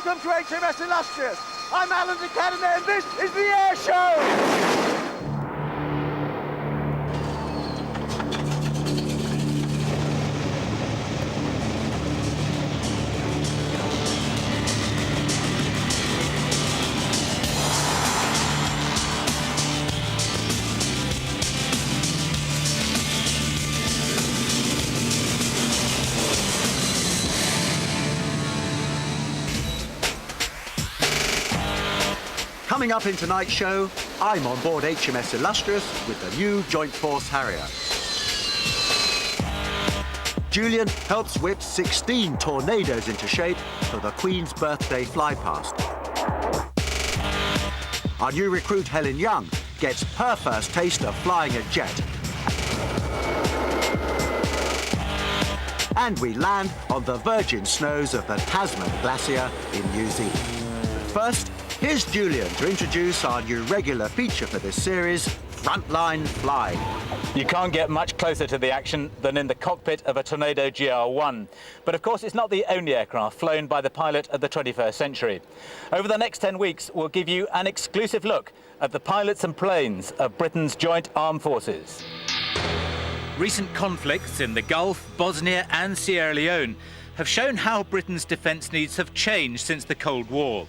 Welcome to HMS Illustrious. I'm Alain de Cadenet and this is the Airshow. Coming up in tonight's show, I'm on board HMS Illustrious with the new Joint Force Harrier. Julian helps whip 16 tornadoes into shape for the Queen's birthday flypast. Our new recruit Helen Young gets her first taste of flying a jet. And we land on the virgin snows of the Tasman Glacier in New Zealand. But first, here's Julian to introduce our new regular feature for this series, Frontline Flying. You can't get much closer to the action than in the cockpit of a Tornado GR1. But of course, it's not the only aircraft flown by the pilot of the 21st century. Over the next 10 weeks, we'll give you an exclusive look at the pilots and planes of Britain's joint armed forces. Recent conflicts in the Gulf, Bosnia and Sierra Leone have shown how Britain's defence needs have changed since the Cold War.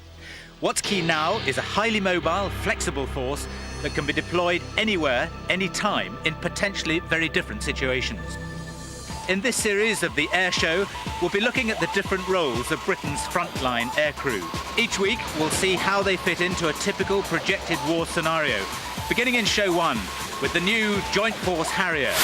What's key now is a highly mobile, flexible force that can be deployed anywhere, anytime, in potentially very different situations. In this series of the Airshow, we'll be looking at the different roles of Britain's frontline aircrew. Each week, we'll see how they fit into a typical projected war scenario, beginning in Show 1 with the new Joint Force Harrier.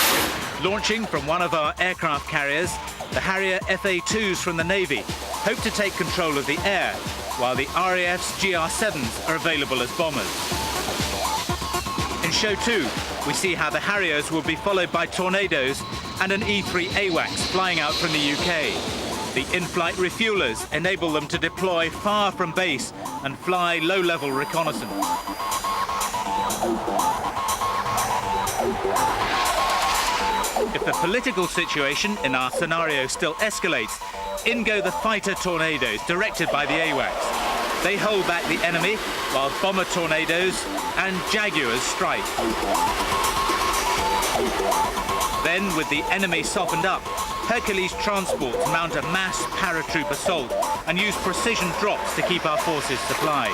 Launching from one of our aircraft carriers, the Harrier FA2s from the Navy hope to take control of the air, while the RAF's GR7s are available as bombers. In Show 2, we see how the Harriers will be followed by Tornadoes and an E-3 AWACS flying out from the UK. The in-flight refuelers enable them to deploy far from base and fly low-level reconnaissance. If the political situation in our scenario still escalates, in go the fighter Tornadoes directed by the AWACS. They hold back the enemy while bomber Tornadoes and Jaguars strike. Then, with the enemy softened up, Hercules transports mount a mass paratroop assault and use precision drops to keep our forces supplied.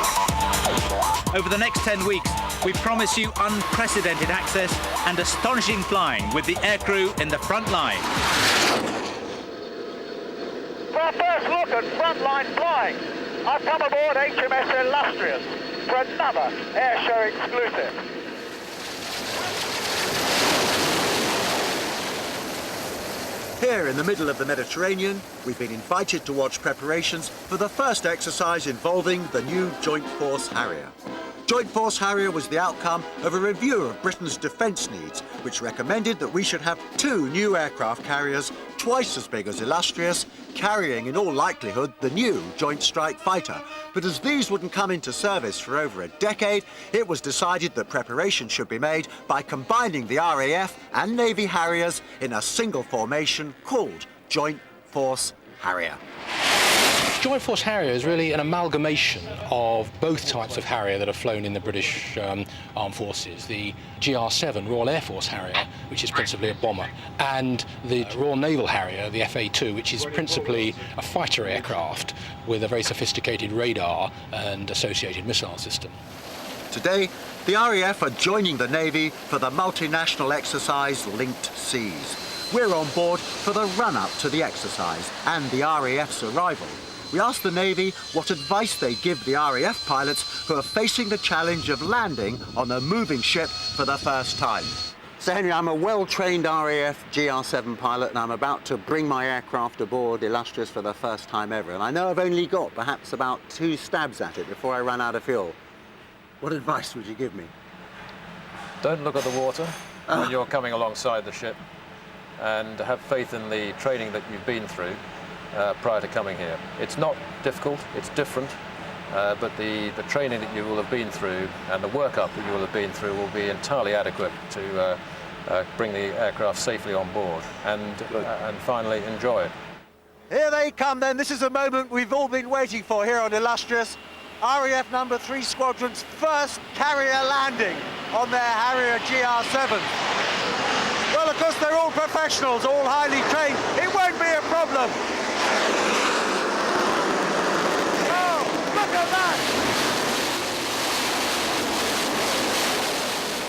Over the next 10 weeks, we promise you unprecedented access and astonishing flying with the aircrew in the front line. For our first look at frontline flying, I've come aboard HMS Illustrious for another Airshow exclusive. Here in the middle of the Mediterranean, we've been invited to watch preparations for the first exercise involving the new Joint Force Harrier. Joint Force Harrier was the outcome of a review of Britain's defence needs, which recommended that we should have 2 new aircraft carriers twice as big as Illustrious, carrying in all likelihood the new Joint Strike Fighter. But as these wouldn't come into service for over a decade, it was decided that preparation should be made by combining the RAF and Navy Harriers in a single formation called Joint Force Harrier. Joint Force Harrier is really an amalgamation of both types of Harrier that are flown in the British Armed Forces. The GR7 Royal Air Force Harrier, which is principally a bomber, and the Royal Naval Harrier, the FA2, which is principally a fighter aircraft with a very sophisticated radar and associated missile system. Today, the RAF are joining the Navy for the multinational exercise Linked Seas. We're on board for the run-up to the exercise and the RAF's arrival. We asked the Navy what advice they give the RAF pilots who are facing the challenge of landing on a moving ship for the first time. So, Henry, I'm a well-trained RAF GR7 pilot and I'm about to bring my aircraft aboard Illustrious for the first time ever. And I know I've only got perhaps about 2 stabs at it before I run out of fuel. What advice would you give me? Don't look at the water when you're coming alongside the ship, and have faith in the training that you've been through prior to coming here. It's not difficult, it's different, but the training that you will have been through and the workup that you will have been through will be entirely adequate to bring the aircraft safely on board and finally enjoy it. Here they come then. This is a moment we've all been waiting for here on Illustrious. RAF number 3 Squadron's first carrier landing on their Harrier GR7. Well, of course, they're all professionals, all highly trained. It won't be a problem. Oh, look at that!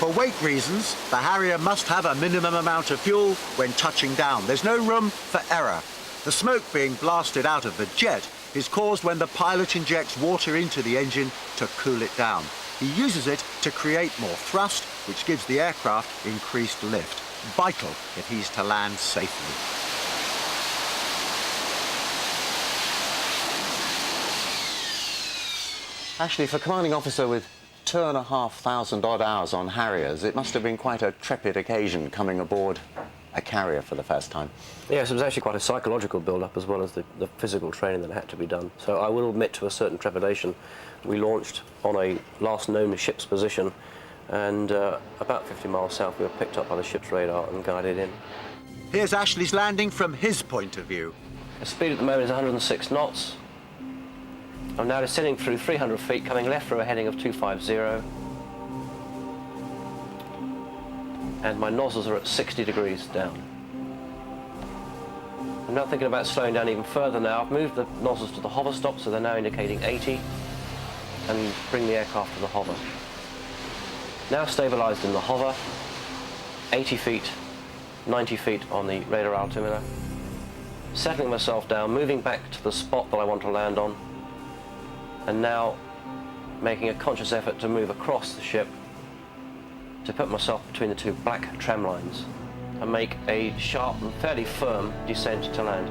For weight reasons, the Harrier must have a minimum amount of fuel when touching down. There's no room for error. The smoke being blasted out of the jet is caused when the pilot injects water into the engine to cool it down. He uses it to create more thrust, which gives the aircraft increased lift. Vital if he's to land safely. Actually, for a commanding officer with 2,500 odd hours on Harriers, it must have been quite a trepid occasion coming aboard a carrier for the first time. Yes, it was actually quite a psychological build-up as well as the physical training that had to be done. So I will admit to a certain trepidation. We launched on a last known ship's position, and about 50 miles south we were picked up by the ship's radar and guided in. Here's Ashley's landing from his point of view. The speed at the moment is 106 knots. I'm now descending through 300 feet, coming left through a heading of 250. And my nozzles are at 60 degrees down. I'm now thinking about slowing down even further now. I've moved the nozzles to the hover stop, so they're now indicating 80, and bring the aircraft to the hover. Now stabilised in the hover, 80 feet, 90 feet on the radar altimeter. Settling myself down, moving back to the spot that I want to land on, and now making a conscious effort to move across the ship to put myself between the two black tram lines and make a sharp and fairly firm descent to land.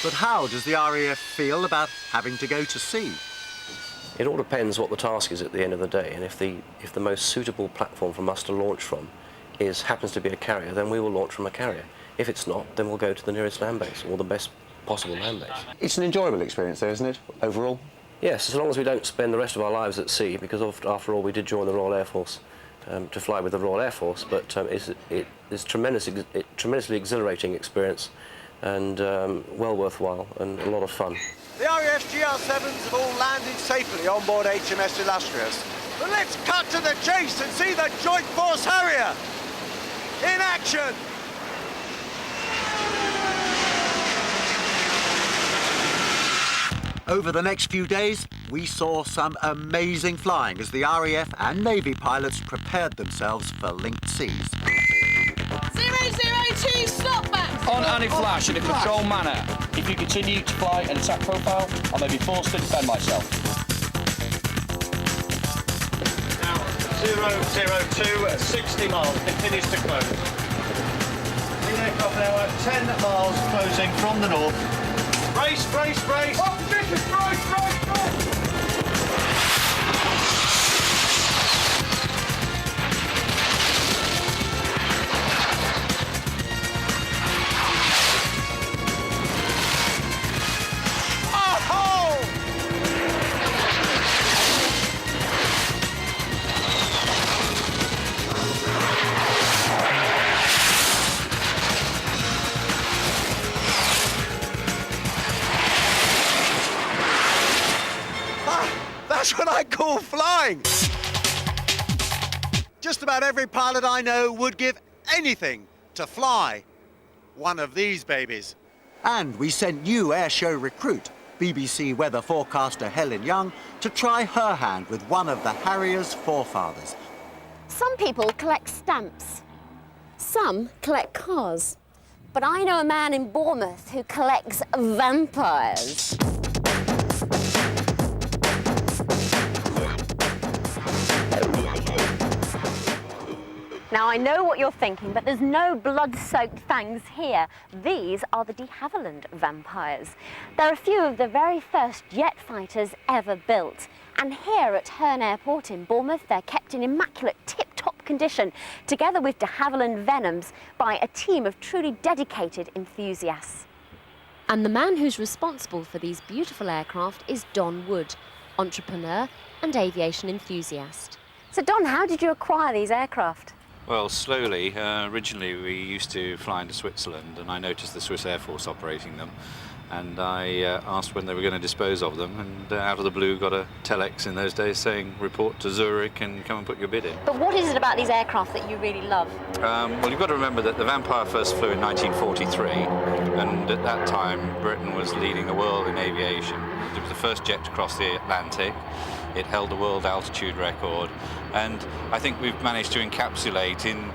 But how does the RAF feel about having to go to sea? It all depends what the task is at the end of the day, and if the most suitable platform for us to launch from happens to be a carrier, then we will launch from a carrier. If it's not, then we'll go to the nearest land base, or the best possible land base. It's an enjoyable experience though, isn't it, overall? Yes, as long as we don't spend the rest of our lives at sea, because after all we did join the Royal Air Force to fly with the Royal Air Force, but it's a tremendously exhilarating experience, and well worthwhile and a lot of fun. The RAF GR7s have all landed safely on board HMS Illustrious. But let's cut to the chase and see the Joint Force Harrier in action. Over the next few days, we saw some amazing flying as the RAF and Navy pilots prepared themselves for linked seas. 002, slot back! On anti-flash in a controlled manner. If you continue to fly an attack profile, I may be forced to defend myself. Now, 002, 60 miles, continues to close. The aircraft now at 10 miles closing from the north. Brace, brace, brace! Oh, position, brace, brace, brace! That's what I call flying. Just about every pilot I know would give anything to fly one of these babies. And we sent new Airshow recruit, BBC weather forecaster Helen Young, to try her hand with one of the Harrier's forefathers. Some people collect stamps. Some collect cars. But I know a man in Bournemouth who collects vampires. Now, I know what you're thinking, but there's no blood-soaked fangs here. These are the de Havilland vampires. They're a few of the very first jet fighters ever built. And here at Herne Airport in Bournemouth, they're kept in immaculate, tip-top condition, together with de Havilland Venoms, by a team of truly dedicated enthusiasts. And the man who's responsible for these beautiful aircraft is Don Wood, entrepreneur and aviation enthusiast. So Don, how did you acquire these aircraft? Well, slowly. Originally we used to fly into Switzerland, and I noticed the Swiss Air Force operating them, and I asked when they were going to dispose of them, and out of the blue got a telex in those days saying report to Zurich and come and put your bid in. But what is it about these aircraft that you really love? Well, you've got to remember that the Vampire first flew in 1943, and at that time Britain was leading the world in aviation. It was the first jet to cross the Atlantic. It held the world altitude record, and I think we've managed to encapsulate in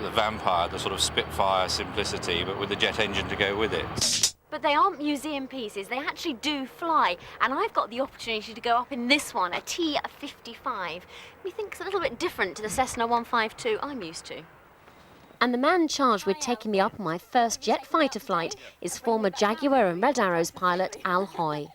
the Vampire the sort of Spitfire simplicity, but with the jet engine to go with it. But they aren't museum pieces, they actually do fly. And I've got the opportunity to go up in this one, a T-55. Methinks a little bit different to the Cessna 152 I'm used to. And the man charged with taking me up on my first jet fighter flight is former Jaguar and Red Arrows pilot Al Hoy.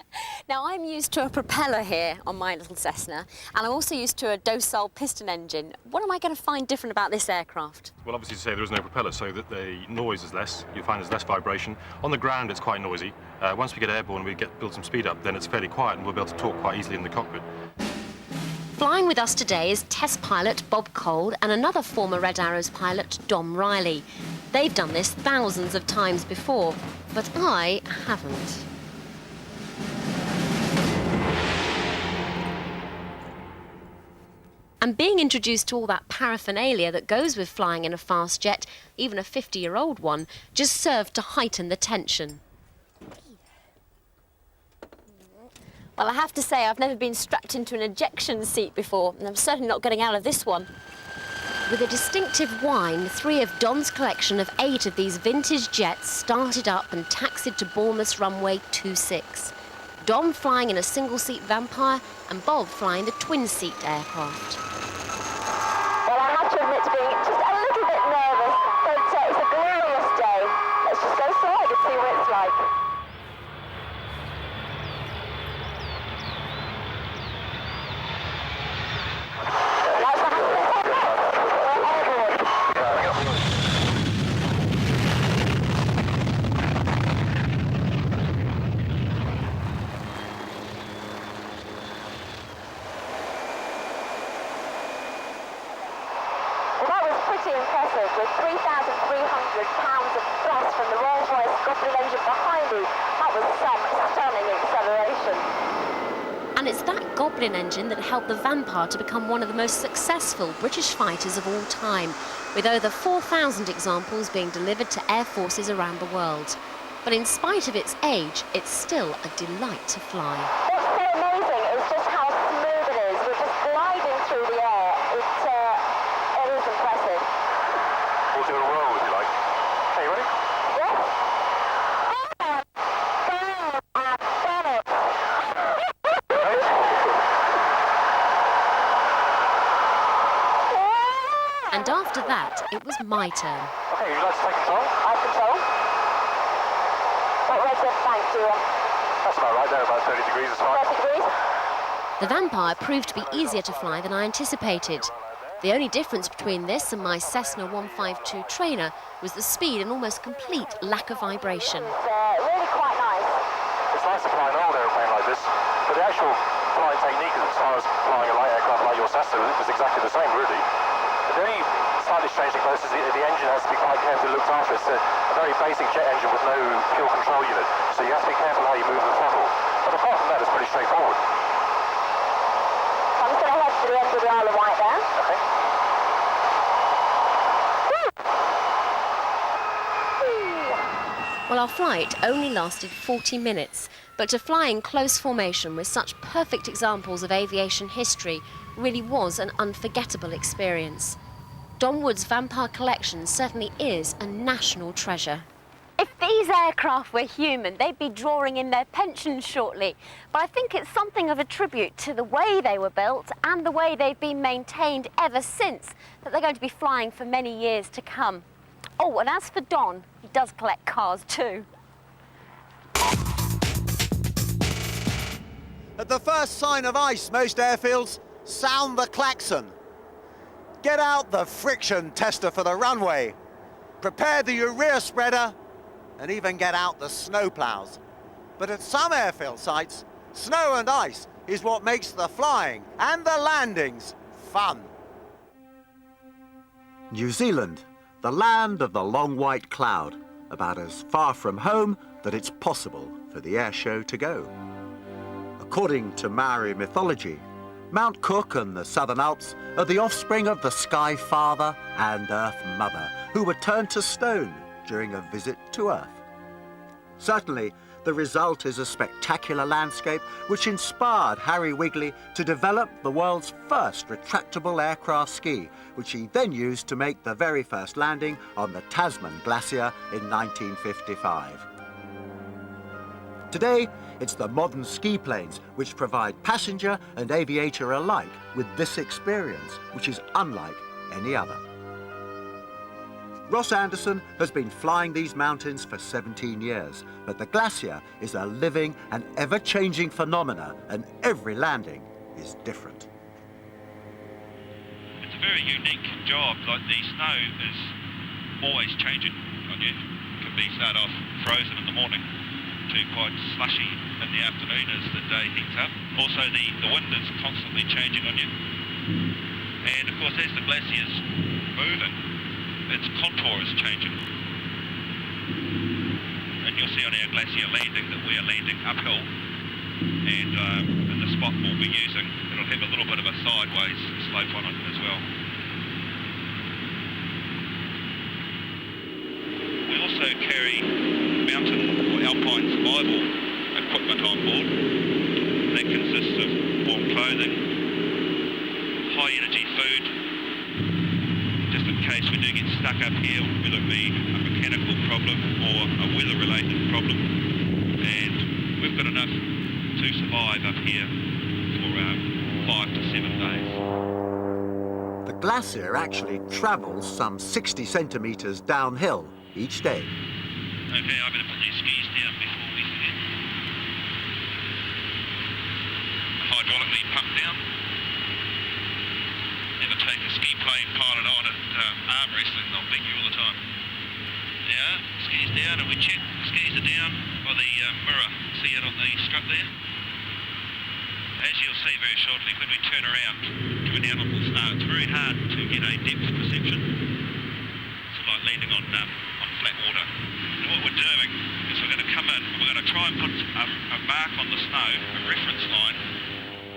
Now, I'm used to a propeller here on my little Cessna, and I'm also used to a docile piston engine. What am I going to find different about this aircraft? Well, obviously to say there is no propeller, so that the noise is less. You find there's less vibration. On the ground, it's quite noisy. Once we get airborne and build some speed up, then it's fairly quiet, and we'll be able to talk quite easily in the cockpit. Flying with us today is test pilot Bob Cole and another former Red Arrows pilot, Dom Riley. They've done this thousands of times before, but I haven't. And being introduced to all that paraphernalia that goes with flying in a fast jet, even a 50-year-old one, just served to heighten the tension. Well, I have to say, I've never been strapped into an ejection seat before, and I'm certainly not getting out of this one. With a distinctive whine, 3 of Don's collection of 8 of these vintage jets started up and taxied to Bournemouth's runway 26. Dom flying in a single-seat Vampire and Bob flying the twin-seat aircraft. Well, I have to admit to being just a little bit nervous, but it's a glorious day. Let's just go inside and see what it's like. Impressive, with 3,300 pounds of thrust from the Rolls-Royce Goblin engine behind me. That was some stunning acceleration. And it's that Goblin engine that helped the Vampire to become one of the most successful British fighters of all time, with over 4,000 examples being delivered to air forces around the world. But in spite of its age, it's still a delight to fly. What's so amazing is just how smooth it is. We're just gliding through the air. It is impressive. We'll do a roll if you like. Okay, you ready? Yes. And after that, it was my turn. Okay, you'd like to take control? I control. What rate of flank do you want? That's about right there, about 30 degrees is fine. 30 degrees? The Vampire proved to be easier to fly than I anticipated. The only difference between this and my Cessna 152 trainer was the speed and almost complete lack of vibration. It's really quite nice. It's nice to fly an old aeroplane like this, but the actual flying technique as far as flying a light aircraft like your Cessna was exactly the same, really. The only slightly strange thing about this is the engine has to be quite carefully looked after. It's a very basic jet engine with no fuel control unit, so you have to be careful how you move the throttle. But apart from that, it's pretty straightforward. I'm just going to head to the end of the Isle of Wight there. Okay. Well, our flight only lasted 40 minutes, but to fly in close formation with such perfect examples of aviation history really was an unforgettable experience. Don Wood's Vampire collection certainly is a national treasure. If these aircraft were human, they'd be drawing in their pensions shortly. But I think it's something of a tribute to the way they were built and the way they've been maintained ever since that they're going to be flying for many years to come. Oh, and as for Don, he does collect cars too. At the first sign of ice, most airfields sound the klaxon. Get out the friction tester for the runway. Prepare the urea spreader and even get out the snow plows. But at some airfield sites, snow and ice is what makes the flying and the landings fun. New Zealand, the land of the long white cloud, about as far from home that it's possible for the Airshow to go. According to Maori mythology, Mount Cook and the Southern Alps are the offspring of the Sky Father and Earth Mother, who were turned to stone during a visit to Earth. Certainly, the result is a spectacular landscape which inspired Harry Wigley to develop the world's first retractable aircraft ski, which he then used to make the very first landing on the Tasman Glacier in 1955. Today, it's the modern ski planes which provide passenger and aviator alike with this experience, which is unlike any other. Ross Anderson has been flying these mountains for 17 years, but the glacier is a living and ever-changing phenomena, and every landing is different. It's a very unique job. Like, the snow is always changing on you. It can be start off frozen in the morning to quite slushy in the afternoon as the day heats up. Also, the wind is constantly changing on you. And of course, as the glacier is moving, its contour is changing. And you'll see on our glacier landing that we are landing uphill. And in the spot we'll be using, it'll have a little bit of a sideways slope on it as well. We also carry mountain or alpine survival equipment on board. That consists of warm clothing, high energy food, just in case we do get stuck up here, whether it be a mechanical problem or a weather related problem. And we've got enough to survive up here for 5 to 7 days. The glacier actually travels some 60 centimetres downhill each day. Okay, I better put these skis down before we forget. Hydraulically pumped down. Never take a ski plane pilot on at arm wrestling, they'll beat you all the time. Yeah, skis down, and we check the skis are down by the mirror. See it on the strip there? As you'll see very shortly, when we turn around coming down on the snow, it's very hard to get a depth perception. It's like landing on flat water. And what we're doing is we're going to come in and we're going to try and put a mark on the snow, a reference line.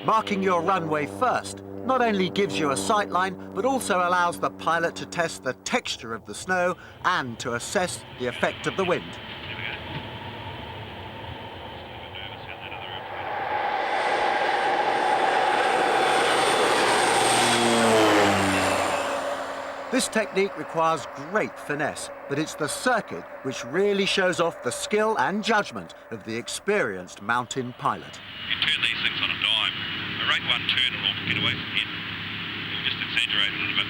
Marking your runway first not only gives you a sight line, but also allows the pilot to test the texture of the snow and to assess the effect of the wind. This technique requires great finesse, but it's the circuit which really shows off the skill and judgment of the experienced mountain pilot. You turn these things on a dime. A rate one turn or all to get away from it. We'll just exaggerate a little bit.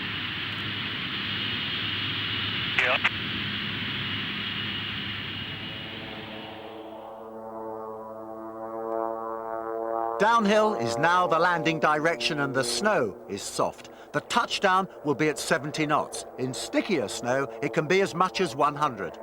Yeah. Downhill is now the landing direction and the snow is soft. The touchdown will be at 70 knots. In stickier snow, it can be as much as 100.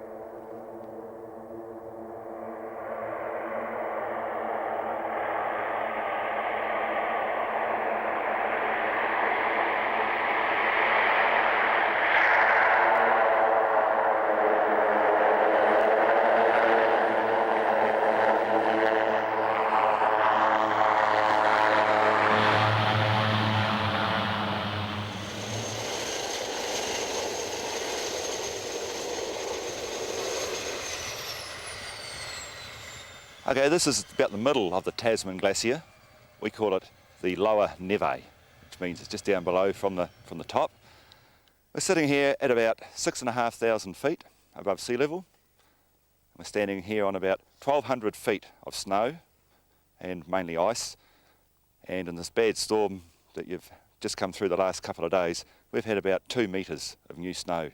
Okay, this is about the middle of the Tasman Glacier. We call it the lower neve, which means it's just down below from the top. We're sitting here at about 6,500 feet above sea level. We're standing here on about 1,200 feet of snow and mainly ice. And in this bad storm that you've just come through the last couple of days, we've had about 2 metres of new snow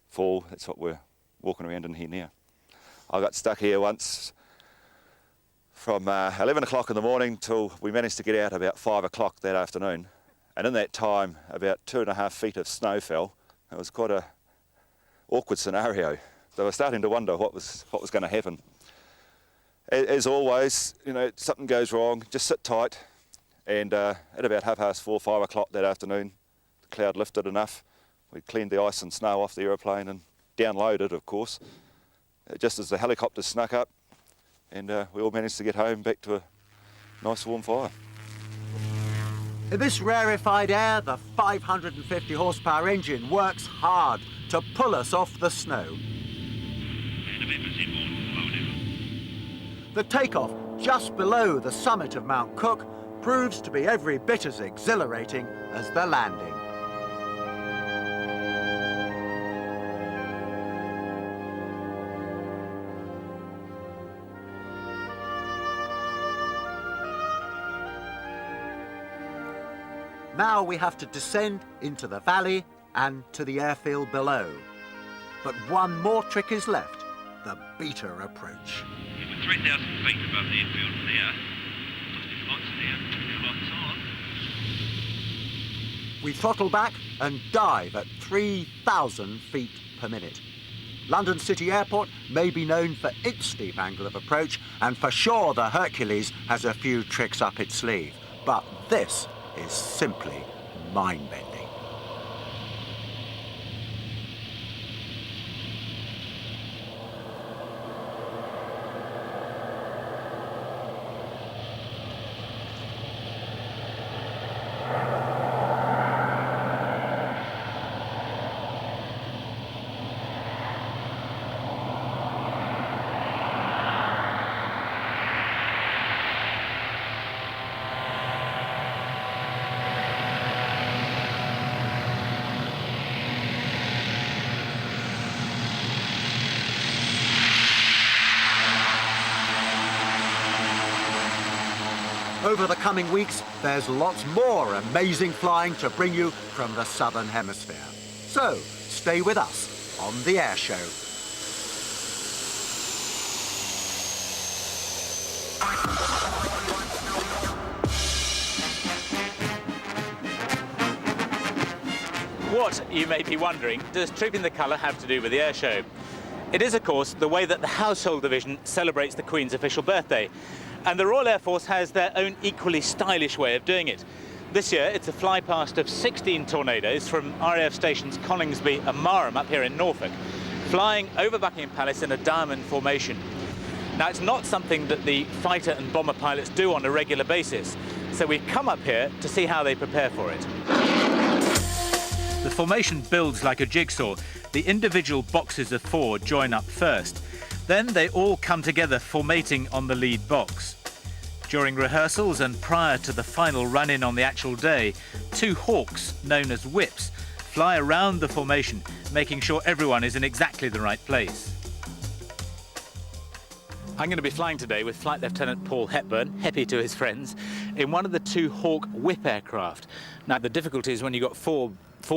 fall. That's what we're walking around in here now. I got stuck here once from 11 o'clock in the morning till we managed to get out about 5 o'clock that afternoon. And in that time, about 2.5 feet of snow fell. It was quite an awkward scenario. So I was starting to wonder what was going to happen. As always, you know, something goes wrong, just sit tight. And at about 4:30, 5 o'clock that afternoon, the cloud lifted enough. We cleaned the ice and snow off the aeroplane and downloaded, of course, just as the helicopter snuck up, and we all managed to get home back to a nice warm fire. In this rarefied air, the 550 horsepower engine works hard to pull us off the snow. The takeoff just below the summit of Mount Cook proves to be every bit as exhilarating as the landing. Now we have to descend into the valley and to the airfield below. But one more trick is left, the beta approach. We're 3,000 feet above the airfield now. Positive lights here, new lights on. We throttle back and dive at 3,000 feet per minute. London City Airport may be known for its steep angle of approach, and for sure the Hercules has a few tricks up its sleeve. But this is simply mind-bending. Over the coming weeks, there's lots more amazing flying to bring you from the Southern Hemisphere. So, stay with us on the Airshow. What, you may be wondering, does Trooping the Colour have to do with the Airshow? It is, of course, the way that the Household Division celebrates the Queen's official birthday. And the Royal Air Force has their own equally stylish way of doing it. This year, it's a flypast of 16 Tornadoes from RAF stations Coningsby and Marham up here in Norfolk, flying over Buckingham Palace in a diamond formation. Now, it's not something that the fighter and bomber pilots do on a regular basis, so we've come up here to see how they prepare for it. The formation builds like a jigsaw. The individual boxes of 4 join up first. Then they all come together, formating on the lead box. During rehearsals and prior to the final run-in on the actual day, 2 hawks, known as whips, fly around the formation, making sure everyone is in exactly the right place. I'm going to be flying today with Flight Lieutenant Paul Hepburn, Heppy to his friends, in one of the 2 Hawk whip aircraft. Now, the difficulty is when you've got four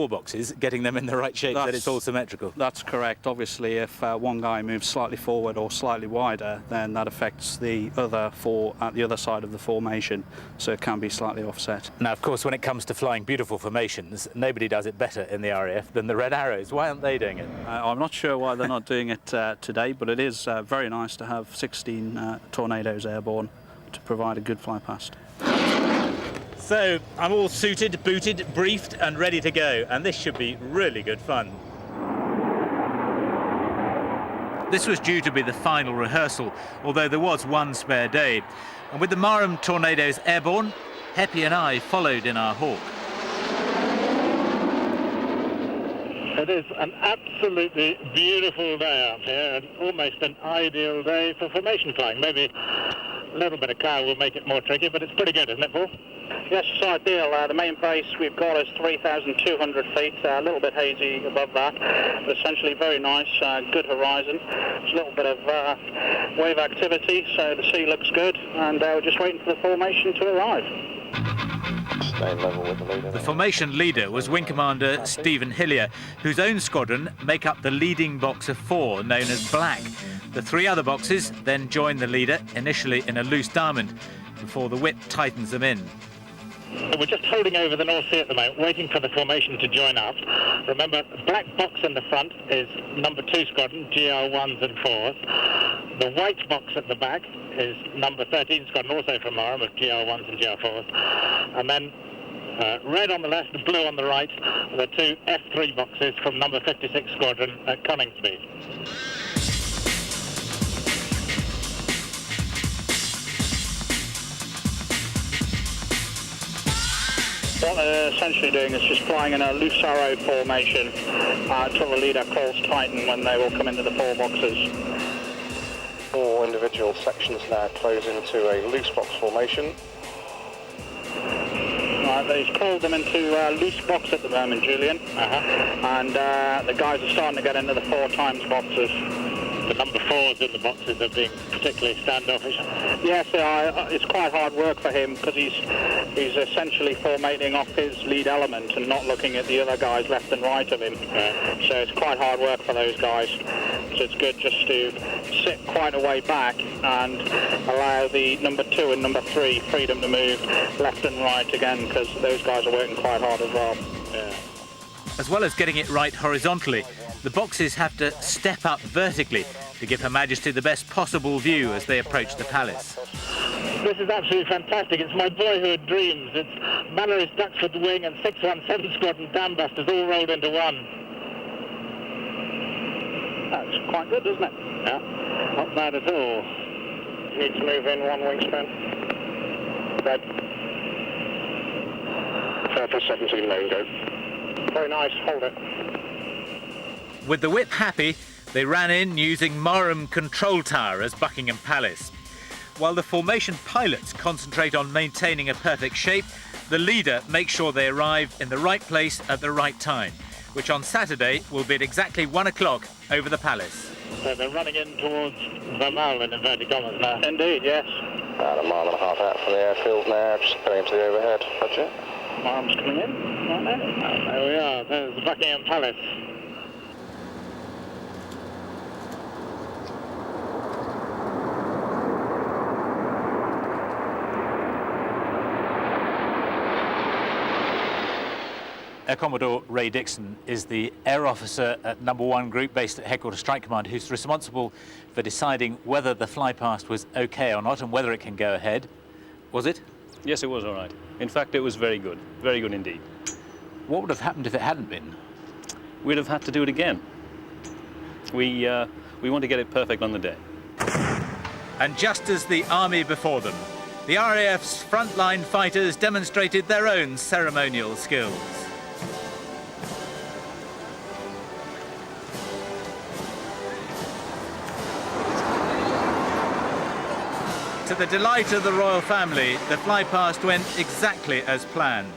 boxes, getting them in the right shape, that it's all symmetrical. That's correct. Obviously, if one guy moves slightly forward or slightly wider, then that affects the other 4 at the other side of the formation, so it can be slightly offset. Now, of course, when it comes to flying beautiful formations, nobody does it better in the RAF than the Red Arrows. Why aren't they doing it? I'm not sure why they're not doing it today, but it is very nice to have 16 Tornadoes airborne to provide a good fly past. So I'm all suited, booted, briefed and ready to go, and this should be really good fun. This was due to be the final rehearsal, although there was one spare day. And with the Marham Tornadoes airborne, Heppy and I followed in our Hawk. It is an absolutely beautiful day out here, and almost an ideal day for formation flying. Maybe a little bit of cloud will make it more tricky, but it's pretty good, isn't it, Paul? Yes, it's ideal. The main base we've got is 3,200 feet, a little bit hazy above that, but essentially very nice, good horizon. There's a little bit of wave activity, so the sea looks good, and we're just waiting for the formation to arrive. Staying level with the leader. The formation leader was Wing Commander Stephen Hillier, whose own squadron make up the leading box of 4, known as Black. The 3 other boxes then join the leader, initially in a loose diamond, before the whip tightens them in. We're just holding over the North Sea at the moment, waiting for the formation to join up. Remember, the black box in the front is number 2 squadron, GR1s and 4s. The white box at the back is number 13 squadron, also from Marham, of GR1s and GR4s. And then Red on the left, blue on the right, the two F3 boxes from number 56 Squadron at Coningsby. What they're essentially doing is just flying in a loose arrow formation until the leader calls Titan when they will come into the four boxes. All individual sections now close into a loose box formation. Right, they've called them into loose box at the moment, Julian. And the guys are starting to get into the 4 times boxes. The number 4s in the boxes are being particularly standoffish. Yes, it's quite hard work for him because he's essentially formatting off his lead element and not looking at the other guys left and right of him. So it's quite hard work for those guys. So it's good just to sit quite a way back and allow the number 2 and number 3 freedom to move left and right again, because those guys are working quite hard as well. Yeah. As well as getting it right horizontally, the boxes have to step up vertically to give Her Majesty the best possible view as they approach the palace. This is absolutely fantastic. It's my boyhood dreams. It's Mallory's Duxford Wing and 617 Squadron Dambusters all rolled into one. That's quite good, isn't it? Yeah, not bad at all. Need to move in 1 wingspan. Red. Purple 17, no go. Very nice, hold it. With the whip happy, they ran in using Marham Control Tower as Buckingham Palace. While the formation pilots concentrate on maintaining a perfect shape, the leader makes sure they arrive in the right place at the right time, which on Saturday will be at exactly 1 o'clock over the palace. So they're running in towards Vermeulen in inverted commas now. Indeed, yes. About 1.5 miles out from the airfield now, just going into the overhead budget. Marham's coming in right now. There we are, there's the Buckingham Palace. Air Commodore Ray Dixon is the air officer at No. 1 Group based at Headquarters Strike Command, who's responsible for deciding whether the flypast was OK or not and whether it can go ahead. Was it? Yes, it was all right. In fact, it was very good indeed. What would have happened if it hadn't been? We'd have had to do it again. We want to get it perfect on the day. And just as the army before them, the RAF's frontline fighters demonstrated their own ceremonial skills. To the delight of the royal family, the flypast went exactly as planned.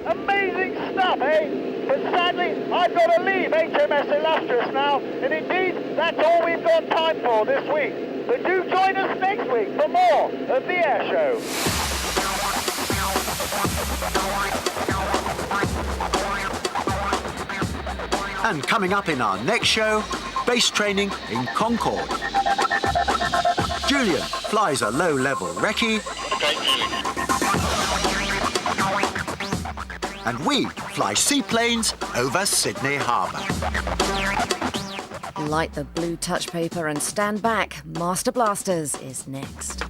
Amazing stuff, eh? But sadly, I've got to leave HMS Illustrious now, and indeed, that's all we've got time for this week. But do join us next week for more of the Airshow. And coming up in our next show, base training in Concorde. Julian flies a low-level recce. And we fly seaplanes over Sydney Harbour. Light the blue touch paper and stand back. Master Blasters is next.